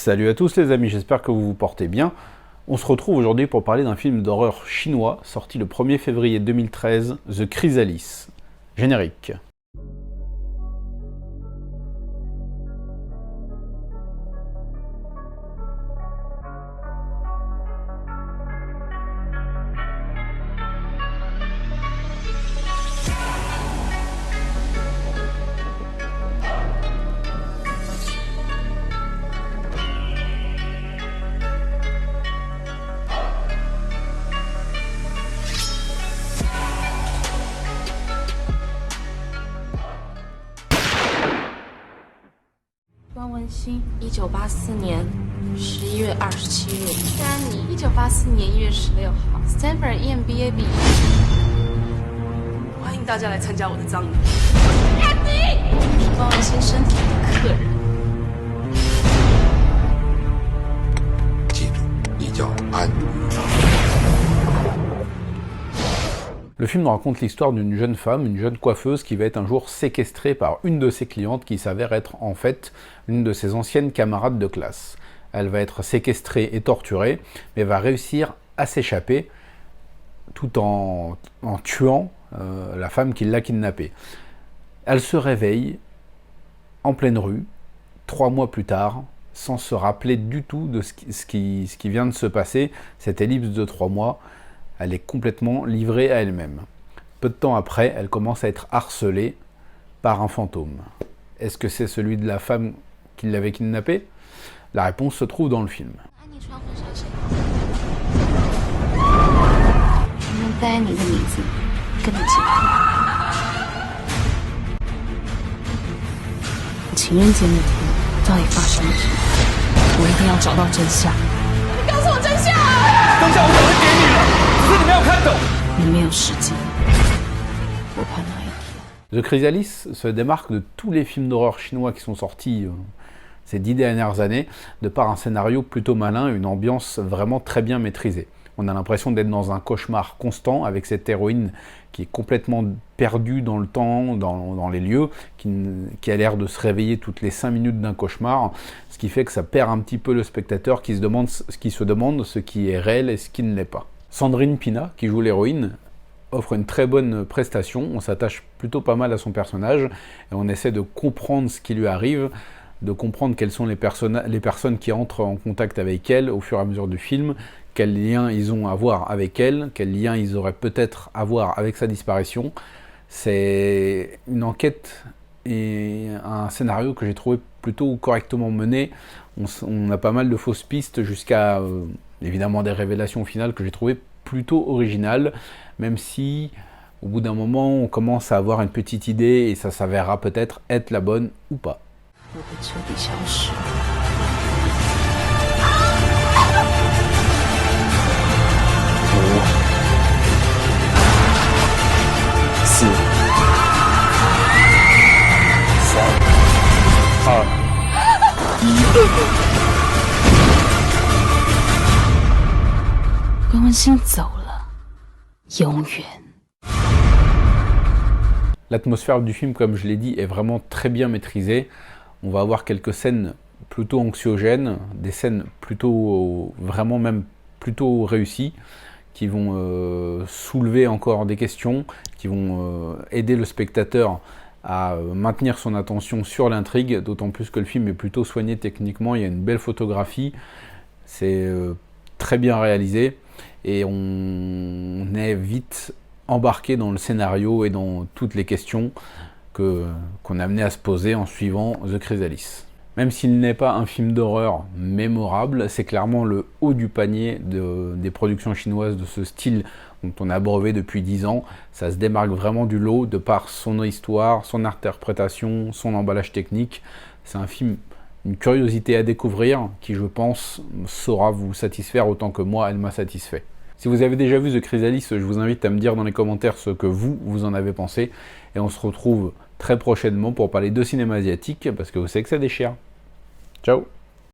Salut à tous les amis, j'espère que vous vous portez bien. On se retrouve aujourd'hui pour parler d'un film d'horreur chinois sorti le 1er février 2013, The Chrysalis. Générique.关文新，1984年11月27日；丹尼，1984年1月16号，Stanford EMBA 毕业。欢迎大家来参加我的葬礼。安迪，我是关文新身体里的客人。记住，你叫安。Le film raconte l'histoire d'une jeune femme, une jeune coiffeuse qui va être un jour séquestrée par une de ses clientes qui s'avère être en fait l'une de ses anciennes camarades de classe. Elle va être séquestrée et torturée, mais va réussir à s'échapper tout en tuant la femme qui l'a kidnappée. Elle se réveille en pleine rue, 3 mois plus tard, sans se rappeler du tout de ce qui vient de se passer, cette ellipse de 3 mois. Elle est complètement livrée à elle-même. Peu de temps après, elle commence à être harcelée par un fantôme. Est-ce que c'est celui de la femme qui l'avait kidnappée? La réponse se trouve dans le film. 丹尼的名字跟你结婚。情人节那天到底发生了什么？我一定要找到真相。你告诉我真相！真相我早就给你了。只是你没有看懂，你没有时间，我怕那一天。 The Chrysalis se démarque de tous les films d'horreur chinois qui sont sortis ces 10 dernières années, de par un scénario plutôt malin et une ambiance vraiment très bien maîtrisée. On a l'impression d'être dans un cauchemar constant avec cette héroïne qui est complètement perdue dans le temps, dans les lieux, qui a l'air de se réveiller toutes les 5 minutes d'un cauchemar, ce qui fait que ça perd un petit peu le spectateur qui se demande ce qui est réel et ce qui ne l'est pas. Sandrine Pina, qui joue l'héroïne, offre une très bonne prestation. On s'attache plutôt pas mal à son personnage et on essaie de comprendre ce qui lui arrive, de comprendre quelles sont les personnes qui entrent en contact avec elle au fur et à mesure du film, quels liens ils ont à voir avec elle, quels liens ils auraient peut-être à voir avec sa disparition. C'est une enquête et un scénario que j'ai trouvé plutôt correctement mené. On a pas mal de fausses pistes jusqu'à évidemment des révélations finales que j'ai trouvées plutôt originales, même si au bout d'un moment on commence à avoir une petite idée et ça s'avérera peut-être être la bonne ou pas. 我会彻底消失。5、4、3、2、1。关文新走了，永远。 L'atmosphère du film, comme je l'ai dit, est vraiment très bien maîtrisée. On va avoir quelques scènes plutôt anxiogènes, des scènes plutôt, vraiment même plutôt réussies, qui vont soulever encore des questions, qui vont aider le spectateur à maintenir son attention sur l'intrigue, d'autant plus que le film est plutôt soigné techniquement, il y a une belle photographie, c'est très bien réalisé, et on est vite embarqué dans le scénario et dans toutes les questions qu'on a amené à se poser en suivant The Chrysalis. Même s'il n'est pas un film d'horreur mémorable, c'est clairement le haut du panier des productions chinoises de ce style dont on a abreuvé depuis 10 ans. Ça se démarque vraiment du lot de par son histoire, son interprétation, son emballage technique. C'est un film, une curiosité à découvrir qui, je pense, saura vous satisfaire autant que moi, elle m'a satisfait. Si vous avez déjà vu The Chrysalis, je vous invite à me dire dans les commentaires ce que vous en avez pensé. Et on se retrouve très prochainement pour parler de cinéma asiatique, parce que vous savez que ça déchire. Ciao!